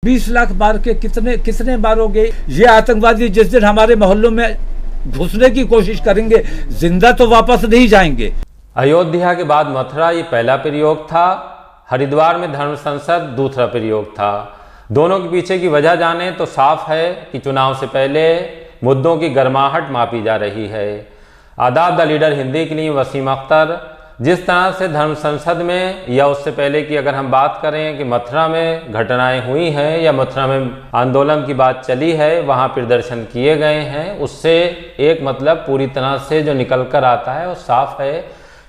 20 लाख मार के कितने मारोगे? ये आतंकवादी जिस दिन हमारे मोहल्लों में घुसने की कोशिश करेंगे, जिंदा तो वापस नहीं जाएंगे। अयोध्या के बाद मथुरा ये पहला प्रयोग था, हरिद्वार में धर्म संसद दूसरा प्रयोग था। दोनों के पीछे की वजह जाने तो साफ है कि चुनाव से पहले मुद्दों की गर्माहट मापी जा रही है। आदाब द लीडर हिंदी के लिए वसीम अख्तर। जिस तरह से धर्म संसद में या उससे पहले की अगर हम बात करें कि मथुरा में घटनाएं हुई हैं या मथुरा में आंदोलन की बात चली है, वहाँ प्रदर्शन किए गए हैं, उससे एक मतलब पूरी तरह से जो निकल कर आता है वो साफ है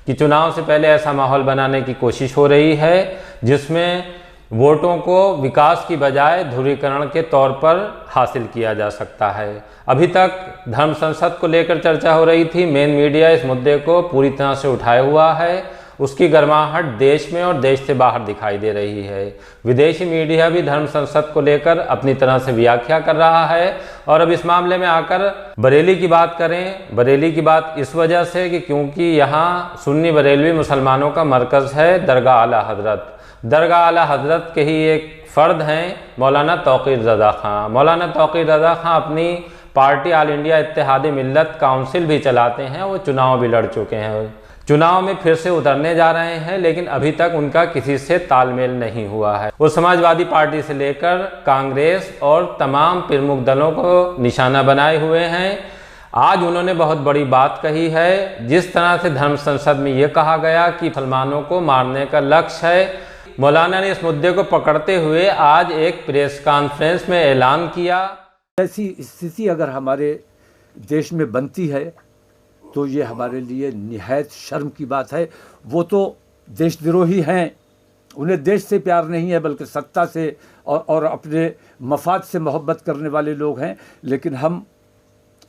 कि चुनाव से पहले ऐसा माहौल बनाने की कोशिश हो रही है जिसमें वोटों को विकास की बजाय ध्रुवीकरण के तौर पर हासिल किया जा सकता है। अभी तक धर्म संसद को लेकर चर्चा हो रही थी, मेन मीडिया इस मुद्दे को पूरी तरह से उठाए हुआ है। उसकी गर्माहट देश में और देश से बाहर दिखाई दे रही है। विदेशी मीडिया भी धर्म संसद को लेकर अपनी तरह से व्याख्या कर रहा है। और अब इस मामले में आकर बरेली की बात करें, बरेली की बात इस वजह से कि क्योंकि यहाँ सुन्नी बरेलवी मुसलमानों का मरकज़ है दरगाह आला हजरत। दरगाह आला हजरत के ही एक फ़र्द हैं मौलाना तौक़ीर रज़ा ख़ां। मौलाना तौक़ीर रज़ा ख़ां अपनी पार्टी ऑल इंडिया इत्तेहादी मिल्लत काउंसिल भी चलाते हैं, वो चुनाव भी लड़ चुके हैं, चुनाव में फिर से उतरने जा रहे हैं, लेकिन अभी तक उनका किसी से तालमेल नहीं हुआ है। वो समाजवादी पार्टी से लेकर कांग्रेस और तमाम प्रमुख दलों को निशाना बनाए हुए हैं। आज उन्होंने बहुत बड़ी बात कही है। जिस तरह से धर्म संसद में ये कहा गया कि मुसलमानों को मारने का लक्ष्य है, मौलाना ने इस मुद्दे को पकड़ते हुए आज एक प्रेस कॉन्फ्रेंस में ऐलान किया। ऐसी स्थिति अगर हमारे देश में बनती है तो ये हमारे लिए निहायत शर्म की बात है। वो तो देशद्रोही हैं, उन्हें देश से प्यार नहीं है बल्कि सत्ता से और अपने मफाद से मोहब्बत करने वाले लोग हैं। लेकिन हम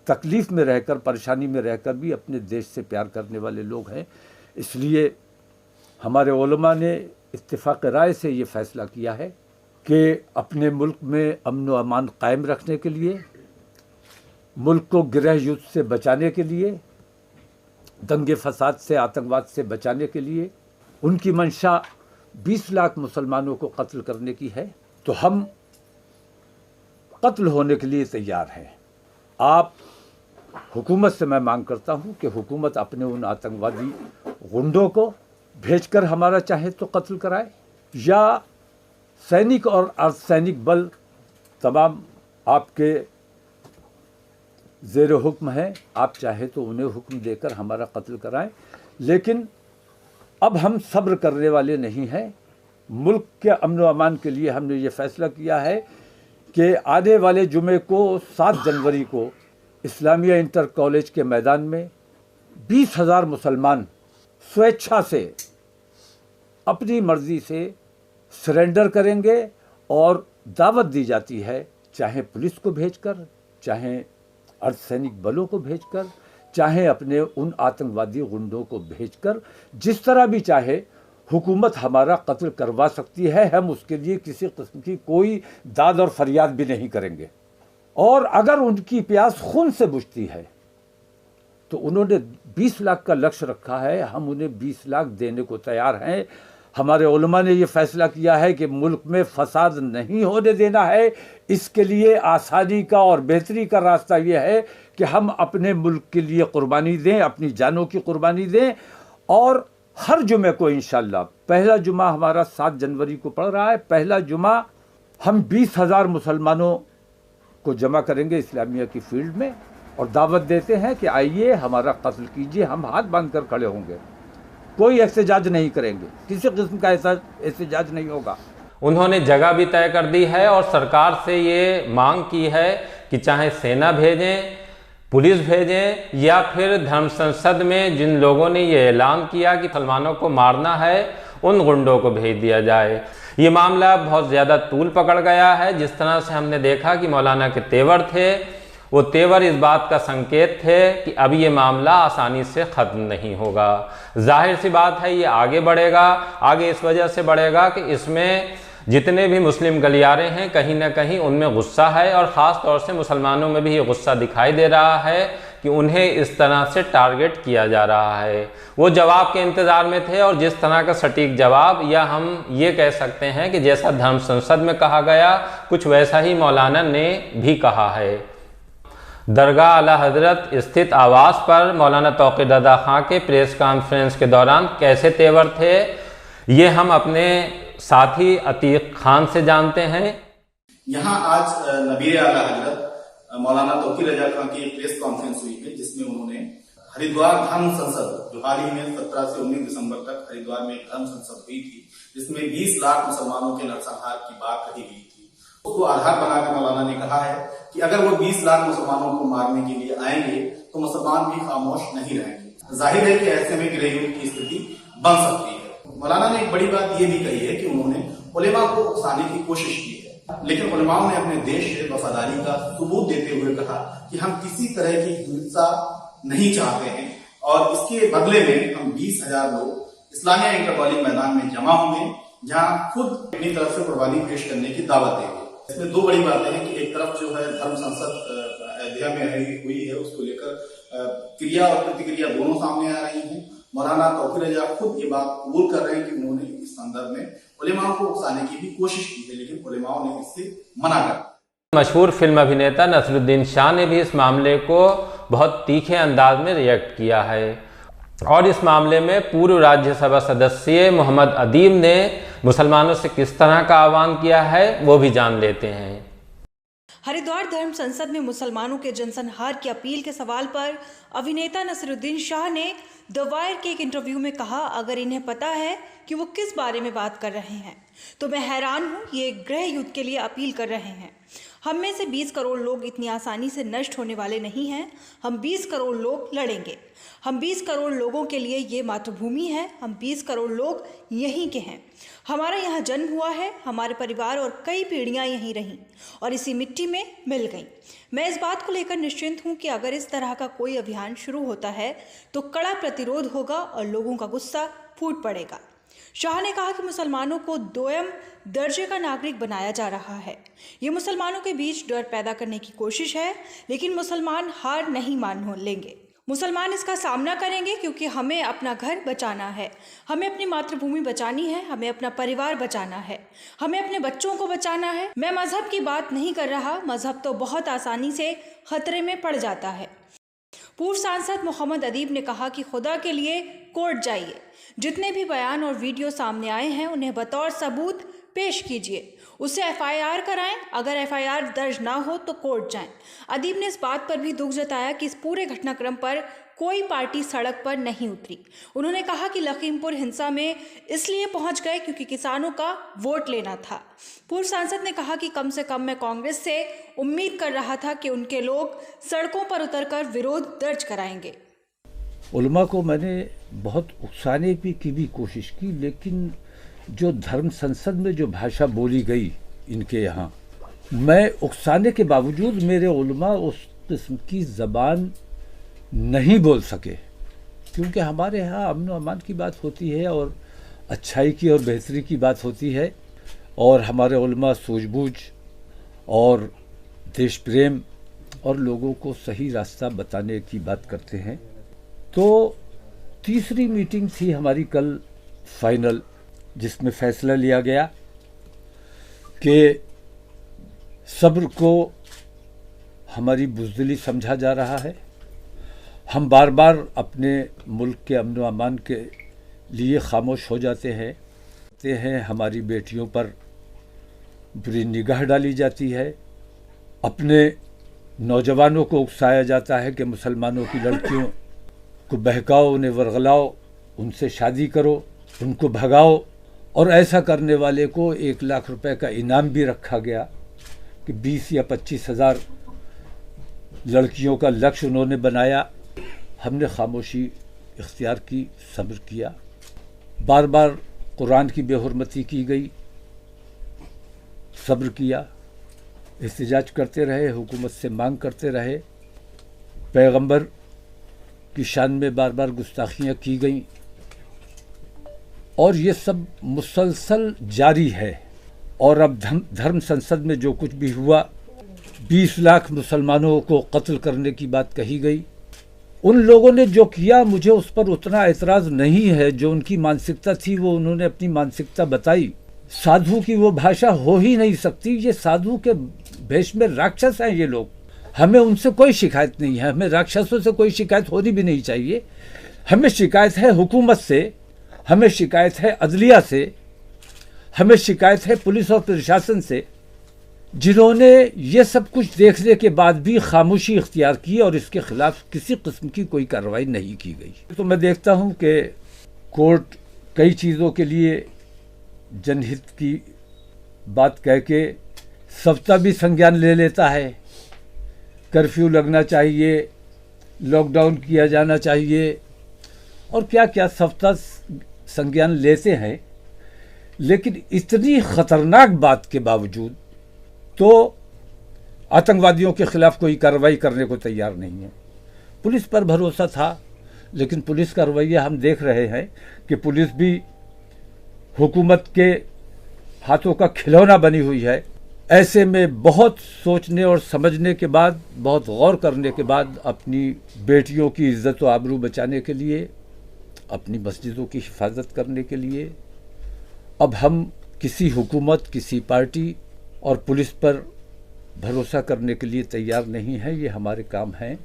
तकलीफ़ में रहकर, परेशानी में रहकर भी अपने देश से प्यार करने वाले लोग हैं। इसलिए हमारे उलमा ने इत्तिफाक राय से ये फ़ैसला किया है कि अपने मुल्क में अमन व अमान कायम रखने के लिए, मुल्क को गृह युद्ध से बचाने के लिए, दंगे फसाद से, आतंकवाद से बचाने के लिए, उनकी मंशा 20 लाख मुसलमानों को कत्ल करने की है, तो हम कत्ल होने के लिए तैयार हैं। आप हुकूमत से मैं मांग करता हूं कि हुकूमत अपने उन आतंकवादी गुंडों को भेजकर हमारा चाहे तो कत्ल कराए, या सैनिक और अर्धसैनिक बल तमाम आपके ज़ेर हुक्म हैं, आप चाहे तो उन्हें हुक्म देकर हमारा कत्ल कराएं। लेकिन अब हम सब्र करने वाले नहीं हैं। मुल्क के अमन व अमान के लिए हमने ये फ़ैसला किया है कि आने वाले जुमे को 7 जनवरी को इस्लामिया इंटर कॉलेज के मैदान में 20,000 मुसलमान स्वेच्छा से, अपनी मर्ज़ी से सरेंडर करेंगे। और दावत दी जाती है, चाहे पुलिस को भेजकर, चाहे अर्धसैनिक बलों को भेजकर, चाहे अपने उन आतंकवादी गुंडों को भेजकर, जिस तरह भी चाहे हुकूमत हमारा कत्ल करवा सकती है। हम उसके लिए किसी किस्म की कोई दाद और फरियाद भी नहीं करेंगे। और अगर उनकी प्यास खून से बुझती है तो उन्होंने 20 लाख का लक्ष्य रखा है, हम उन्हें 20 लाख देने को तैयार हैं। हमारे उलमा ने ये फ़ैसला किया है कि मुल्क में फसाद नहीं होने देना है। इसके लिए आसानी का और बेहतरी का रास्ता ये है कि हम अपने मुल्क के लिए कुर्बानी दें, अपनी जानों की कुर्बानी दें। और हर जुमे को इंशाअल्लाह, पहला जुमा हमारा 7 जनवरी को पड़ रहा है, पहला जुमा हम 20,000 मुसलमानों को जमा करेंगे इस्लामिया की फील्ड में और दावत देते हैं कि आइए हमारा कत्ल कीजिए। हम हाथ बांध कर खड़े होंगे, कोई एहतजाज नहीं करेंगे, किसी किस्म का ऐसा एहतजाज नहीं होगा। उन्होंने जगह भी तय कर दी है और सरकार से ये मांग की है कि चाहे सेना भेजें, पुलिस भेजें, या फिर धर्म संसद में जिन लोगों ने ये ऐलान किया कि मुसलमानों को मारना है, उन गुंडों को भेज दिया जाए। ये मामला बहुत ज़्यादा तूल पकड़ गया है। जिस तरह से हमने देखा कि मौलाना के तेवर थे, वो तेवर इस बात का संकेत थे कि अब ये मामला आसानी से ख़त्म नहीं होगा। जाहिर सी बात है ये आगे बढ़ेगा। आगे इस वजह से बढ़ेगा कि इसमें जितने भी मुस्लिम गलियारे हैं, कहीं ना कहीं उनमें गुस्सा है और ख़ास तौर से मुसलमानों में भी ये गुस्सा दिखाई दे रहा है कि उन्हें इस तरह से टारगेट किया जा रहा है। वो जवाब के इंतज़ार में थे और जिस तरह का सटीक जवाब, या हम ये कह सकते हैं कि जैसा धर्म संसद में कहा गया, कुछ वैसा ही मौलाना ने भी कहा है। दरगाह आला हजरत स्थित आवास पर मौलाना तौक़ीर रज़ा खां के प्रेस कॉन्फ्रेंस के दौरान कैसे तेवर थे, ये हम अपने साथी अतीक खान से जानते हैं। यहाँ आज नबीर आला हजरत मौलाना तौक़ीर रज़ा खां की एक प्रेस कॉन्फ्रेंस हुई है, जिसमें उन्होंने हरिद्वार धर्म संसद, जो हाल ही में 17 से 19 दिसंबर तक हरिद्वार में धर्म संसद हुई थी, जिसमें 20 लाख मुसलमानों के नरसंहार की बात कही गई थी, उसको आधार बनाकर मौलाना ने कहा है कि अगर वो 20 लाख मुसलमानों को मारने के लिए आएंगे तो मुसलमान भी खामोश नहीं रहेंगे। जाहिर है कि ऐसे में गृहयुद्ध की स्थिति बन सकती है। मौलाना ने एक बड़ी बात ये भी कही है कि उन्होंने उलेमा को उकसाने की कोशिश की है, लेकिन उलेमाओं ने अपने देश से वफादारी का सबूत देते हुए कहा कि हम किसी तरह की हिंसा नहीं चाहते हैं और इसके बदले में हम 20,000 लोग इस्लामिया इंटर कॉलेज मैदान में जमा होंगे, जहां खुद अपनी तरफ से कुर्बानी पेश करने की दावत देंगे। इसमें दो बड़ी बातें हैं कि एक तरफ जो है धर्म संसद अयोध्या में हुई है, उसको लेकर क्रिया और प्रतिक्रिया दोनों सामने आ रही हैं। मौलाना तौक़ीर रज़ा खुद ये बात कबूल कर रहे हैं कि उन्होंने इस संदर्भ में उलेमाओं को उकसाने की भी कोशिश की है, लेकिन उलेमाओं ने इससे मना कर। मशहूर फिल्म अभिनेता नसरुद्दीन शाह ने भी इस मामले को बहुत तीखे अंदाज में रिएक्ट किया है और इस मामले में पूर्व राज्यसभा सदस्य मोहम्मद अदीब ने मुसलमानों से किस तरह का आह्वान किया है, वो भी जान लेते हैं। हरिद्वार धर्म संसद में मुसलमानों के जनसंहार की अपील के सवाल पर अभिनेता नसरुद्दीन शाह ने द वायर के एक इंटरव्यू में कहा, अगर इन्हें पता है कि वो किस बारे में बात कर रहे हैं तो मैं हैरान हूँ। ये गृह युद्ध के लिए अपील कर रहे हैं। हम में से 20 करोड़ लोग इतनी आसानी से नष्ट होने वाले नहीं हैं। हम 20 करोड़ लोग लड़ेंगे। हम 20 करोड़ लोगों के लिए ये मातृभूमि है। हम 20 करोड़ लोग यहीं के हैं। हमारा यहाँ जन्म हुआ है। हमारे परिवार और कई पीढ़ियाँ यहीं रहीं और इसी मिट्टी में मिल गईं। मैं इस बात को लेकर निश्चिंत हूँ कि अगर इस तरह का कोई अभियान शुरू होता है तो कड़ा प्रतिरोध होगा और लोगों का गुस्सा फूट पड़ेगा। शाह ने कहा कि मुसलमानों को दोयम दर्जे का नागरिक बनाया जा रहा है। ये मुसलमानों के बीच डर पैदा करने की कोशिश है, लेकिन मुसलमान हार नहीं मान लेंगे। मुसलमान इसका सामना करेंगे क्योंकि हमें अपना घर बचाना है, हमें अपनी मातृभूमि बचानी है, हमें अपना परिवार बचाना है, हमें अपने बच्चों को बचाना है। मैं मजहब की बात नहीं कर रहा। मजहब तो बहुत आसानी से खतरे में पड़ जाता है। पूर्व सांसद मोहम्मद अदीब ने कहा कि खुदा के लिए कोर्ट जाइए। जितने भी बयान और वीडियो सामने आए हैं उन्हें बतौर सबूत पेश कीजिए, उससे एफआईआर कराएं। अगर एफआईआर दर्ज ना हो तो कोर्ट जाएं। अदीब ने इस बात पर भी दुख जताया कि इस पूरे घटनाक्रम पर कोई पार्टी सड़क पर नहीं उतरी। उन्होंने कहा कि लखीमपुर हिंसा में इसलिए पहुंच गए क्योंकि किसानों का वोट लेना था। पूर्व सांसद ने कहा कि कम से कम मैं कांग्रेस से उम्मीद कर रहा था कि उनके लोग सड़कों पर उतरकर विरोध दर्ज कराएंगे। उलमा को मैंने बहुत उकसाने की भी कोशिश की, लेकिन जो धर्म संसद में जो भाषा बोली गई इनके यहाँ, मैं उकसाने के बावजूद मेरे उलमा उस किस्म की ज़बान नहीं बोल सके, क्योंकि हमारे यहाँ अमन व अमान की बात होती है और अच्छाई की और बेहतरी की बात होती है, और हमारे उलमा सूझबूझ और देश प्रेम और लोगों को सही रास्ता बताने की बात करते हैं। तो तीसरी मीटिंग थी हमारी कल फाइनल, जिसमें फैसला लिया गया कि सब्र को हमारी बुज़दिली समझा जा रहा है। हम बार बार अपने मुल्क के अमन व अमान के लिए खामोश हो जाते हैं। हमारी बेटियों पर बुरी निगाह डाली जाती है। अपने नौजवानों को उकसाया जाता है कि मुसलमानों की लड़कियों को बहकाओ, उन्हें वरगलाओ, उनसे शादी करो, उनको भगाओ, और ऐसा करने वाले को 1 लाख रुपए का इनाम भी रखा गया कि 20 या 25 हज़ार लड़कियों का लक्ष्य उन्होंने बनाया। हमने खामोशी इख्तियार की, सब्र किया। बार बार कुरान की बेहुरमती की गई, सब्र किया, एहतिजाज करते रहे, हुकूमत से मांग करते रहे। पैगंबर की शान में बार बार गुस्ताखियाँ की गईं और ये सब मुसलसल जारी है। और अब धर्म संसद में जो कुछ भी हुआ, 20 लाख मुसलमानों को कत्ल करने की बात कही गई, उन लोगों ने जो किया मुझे उस पर उतना एतराज़ नहीं है। जो उनकी मानसिकता थी वो उन्होंने अपनी मानसिकता बताई। साधु की वो भाषा हो ही नहीं सकती। ये साधु के भेष में राक्षस हैं ये लोग। हमें उनसे कोई शिकायत नहीं है, हमें राक्षसों से कोई शिकायत होनी भी नहीं चाहिए। हमें शिकायत है हुकूमत से, हमें शिकायत है अदलिया से, हमें शिकायत है पुलिस और प्रशासन से, जिन्होंने ये सब कुछ देखने के बाद भी खामोशी इख्तियार की और इसके खिलाफ किसी किस्म की कोई कार्रवाई नहीं की गई। तो मैं देखता हूँ कि कोर्ट कई चीज़ों के लिए जनहित की बात कह के सबका भी संज्ञान ले लेता है। कर्फ्यू लगना चाहिए, लॉकडाउन किया जाना चाहिए और क्या क्या सबका संज्ञान लेते हैं, लेकिन इतनी ख़तरनाक बात के बावजूद तो आतंकवादियों के खिलाफ कोई कार्रवाई करने को तैयार नहीं है। पुलिस पर भरोसा था, लेकिन पुलिस का रवैया हम देख रहे हैं कि पुलिस भी हुकूमत के हाथों का खिलौना बनी हुई है। ऐसे में बहुत सोचने और समझने के बाद, बहुत गौर करने के बाद अपनी बेटियों की इज्जत व आबरू बचाने के लिए, अपनी मस्जिदों की हिफाजत करने के लिए अब हम किसी हुकूमत, किसी पार्टी और पुलिस पर भरोसा करने के लिए तैयार नहीं है। ये हमारे काम हैं,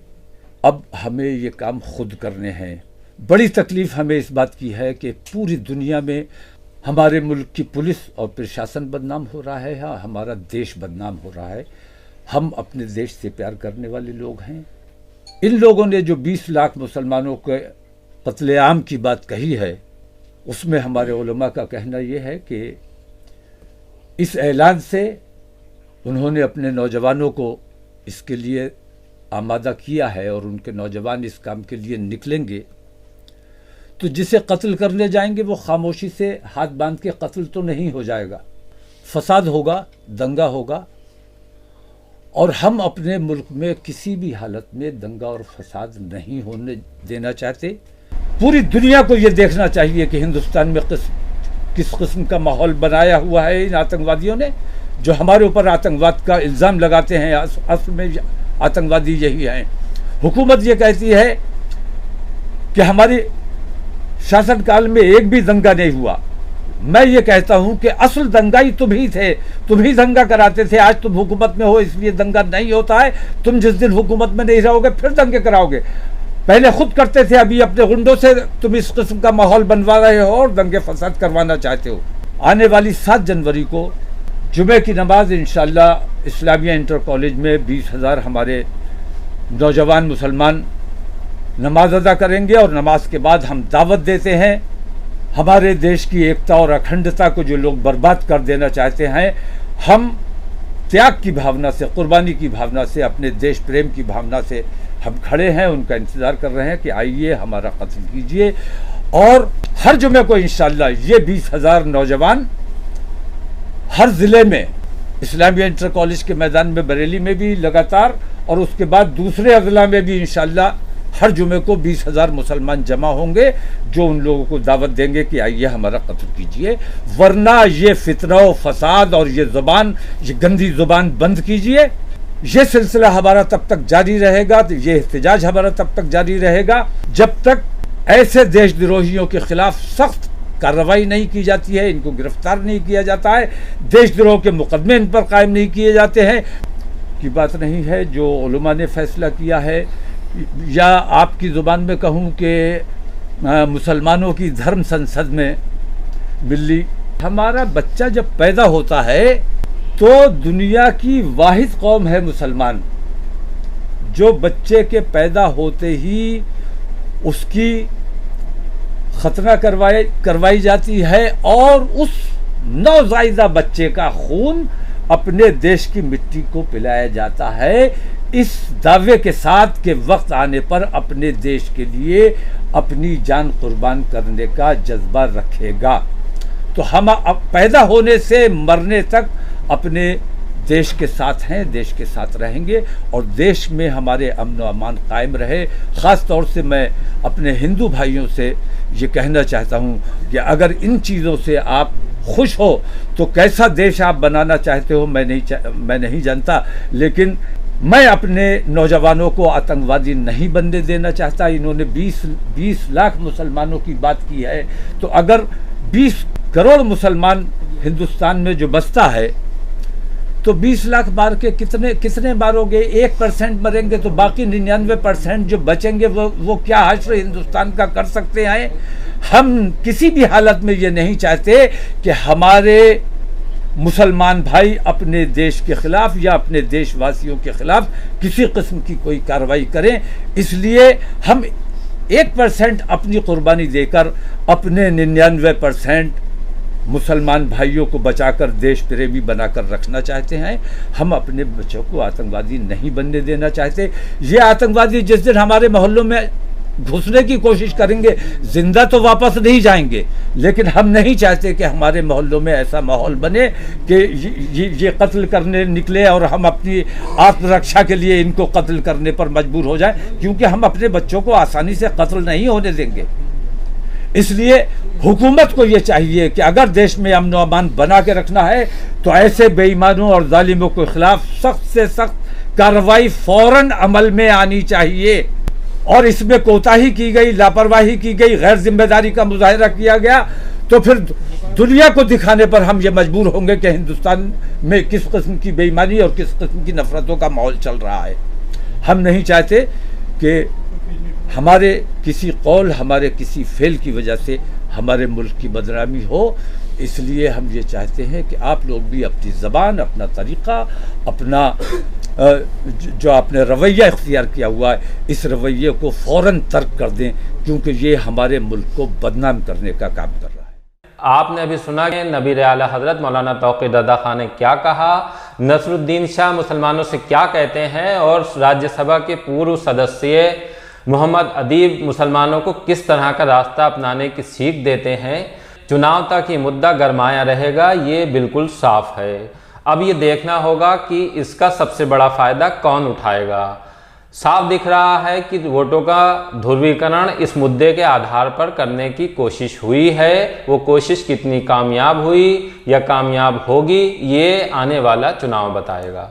अब हमें ये काम खुद करने हैं। बड़ी तकलीफ़ हमें इस बात की है कि पूरी दुनिया में हमारे मुल्क की पुलिस और प्रशासन बदनाम हो रहा है, या हमारा देश बदनाम हो रहा है। हम अपने देश से प्यार करने वाले लोग हैं। इन लोगों ने जो 20 लाख मुसलमानों के कत्लेआम की बात कही है, उसमें हमारे उलमा का कहना यह है कि इस ऐलान से उन्होंने अपने नौजवानों को इसके लिए आमादा किया है और उनके नौजवान इस काम के लिए निकलेंगे। तो जिसे कत्ल करने जाएंगे वो खामोशी से हाथ बांध के कत्ल तो नहीं हो जाएगा, फसाद होगा, दंगा होगा। और हम अपने मुल्क में किसी भी हालत में दंगा और फसाद नहीं होने देना चाहते। पूरी दुनिया को ये देखना चाहिए कि हिंदुस्तान में किस किस्म का माहौल बनाया हुआ है इन आतंकवादियों ने, जो हमारे ऊपर आतंकवाद का इल्ज़ाम लगाते हैं। असल में आतंकवादी यही हैं। हुकूमत ये कहती है कि हमारी शासनकाल में एक भी दंगा नहीं हुआ। मैं ये कहता हूं कि असल दंगाई तुम ही थे, तुम ही दंगा कराते थे। आज तुम हुकूमत में हो इसलिए दंगा नहीं होता है। तुम जिस दिन हुकूमत में नहीं रहोगे फिर दंगे कराओगे। पहले खुद करते थे, अभी अपने गुंडों से तुम इस किस्म का माहौल बनवा रहे हो और दंगे फसाद करवाना चाहते हो। आने वाली 7 जनवरी को जुमे की नमाज इंशाअल्लाह इस्लामिया इंटर कॉलेज में 20,000 हमारे नौजवान मुसलमान नमाज अदा करेंगे। और नमाज के बाद हम दावत देते हैं हमारे देश की एकता और अखंडता को जो लोग बर्बाद कर देना चाहते हैं, हम त्याग की भावना से, कुर्बानी की भावना से, अपने देश प्रेम की भावना से हम खड़े हैं। उनका इंतज़ार कर रहे हैं कि आइए हमारा कत्ल कीजिए। और हर जुमे को इंशाअल्लाह ये 20,000 नौजवान हर ज़िले में, इस्लामिया इंटर कॉलेज के मैदान में बरेली में भी लगातार, और उसके बाद दूसरे अज़ला में भी इंशाअल्लाह हर जुमे को 20,000 मुसलमान जमा होंगे, जो उन लोगों को दावत देंगे कि आइए हमारा कत्ल कीजिए। वरना ये फितना व फसाद और ये ज़ुबान, ये गंदी ज़ुबान बंद कीजिए। ये सिलसिला हमारा तब तक जारी रहेगा, तो ये एहतजाज हमारा तब तक जारी रहेगा जब तक ऐसे देशद्रोहियों के खिलाफ सख्त कार्रवाई नहीं की जाती है, इनको गिरफ्तार नहीं किया जाता है, देशद्रोह के मुकदमे इन पर कायम नहीं किए जाते हैं। की बात नहीं है जो उलमा ने फैसला किया है, या आपकी ज़ुबान में कहूँ कि मुसलमानों की धर्म संसद में बिल्ली। हमारा बच्चा जब पैदा होता है तो दुनिया की वाहिद कौम है मुसलमान, जो बच्चे के पैदा होते ही उसकी खतना करवाई जाती है और उस नौज़ायदा बच्चे का खून अपने देश की मिट्टी को पिलाया जाता है, इस दावे के साथ कि वक्त आने पर अपने देश के लिए अपनी जान कुर्बान करने का जज्बा रखेगा। तो हम अब पैदा होने से मरने तक अपने देश के साथ हैं, देश के साथ रहेंगे और देश में हमारे अमन व अमान कायम रहे। ख़ास तौर से मैं अपने हिंदू भाइयों से ये कहना चाहता हूँ कि अगर इन चीज़ों से आप खुश हो तो कैसा देश आप बनाना चाहते हो मैं नहीं जानता, लेकिन मैं अपने नौजवानों को आतंकवादी नहीं बनने देना चाहता। इन्होंने 20 लाख मुसलमानों की बात की है, तो अगर 20 करोड़ मुसलमान हिंदुस्तान में जो बसता है तो 20 लाख मार के कितने मारोगे? 1% मरेंगे तो बाकी 99% जो बचेंगे वो क्या हश्र हिंदुस्तान का कर सकते हैं? हम किसी भी हालत में ये नहीं चाहते कि हमारे मुसलमान भाई अपने देश के खिलाफ या अपने देशवासियों के खिलाफ किसी किस्म की कोई कार्रवाई करें। इसलिए हम 1% अपनी कुर्बानी देकर अपने 99% मुसलमान भाइयों को बचाकर देश प्रेमी बनाकर रखना चाहते हैं। हम अपने बच्चों को आतंकवादी नहीं बनने देना चाहते। ये आतंकवादी जिस दिन हमारे मोहल्लों में घुसने की कोशिश करेंगे, जिंदा तो वापस नहीं जाएंगे, लेकिन हम नहीं चाहते कि हमारे मोहल्लों में ऐसा माहौल बने कि ये कत्ल करने निकले और हम अपनी आत्मरक्षा के लिए इनको कत्ल करने पर मजबूर हो जाएं, क्योंकि हम अपने बच्चों को आसानी से कत्ल नहीं होने देंगे। इसलिए हुकूमत को ये चाहिए कि अगर देश में अमन व अमान बना के रखना है तो ऐसे बेईमानों और जालिमों के खिलाफ सख्त से सख्त कार्रवाई फौरन अमल में आनी चाहिए। और इसमें कोताही की गई, लापरवाही की गई, गैर जिम्मेदारी का मुजाहिरा किया गया तो फिर दुनिया को दिखाने पर हम ये मजबूर होंगे कि हिंदुस्तान में किस किस्म की बेईमानी और किस किस्म की नफरतों का माहौल चल रहा है। हम नहीं चाहते कि हमारे किसी कौल, हमारे किसी फेल की वजह से हमारे मुल्क की बदनामी हो। इसलिए हम ये चाहते हैं कि आप लोग भी अपनी ज़बान, अपना तरीक़ा, अपना जो आपने रवैया इख्तियार किया हुआ है, इस रवैये को फ़ौरन तर्क कर दें, क्योंकि ये हमारे मुल्क को बदनाम करने का काम कर रहा है। आपने अभी सुना कि नबीर आला हज़रत मौलाना तौक़ीर रज़ा खान ने क्या कहा, नसरुद्दीन शाह मुसलमानों से क्या कहते हैं, और राज्यसभा के पूर्व सदस्य मोहम्मद अदीब मुसलमानों को किस तरह का रास्ता अपनाने की सीख देते हैं। चुनाव तक ये मुद्दा गरमाया रहेगा, ये बिल्कुल साफ है। अब ये देखना होगा कि इसका सबसे बड़ा फ़ायदा कौन उठाएगा। साफ दिख रहा है कि वोटों का ध्रुवीकरण इस मुद्दे के आधार पर करने की कोशिश हुई है। वो कोशिश कितनी कामयाब हुई या कामयाब होगी, ये आने वाला चुनाव बताएगा।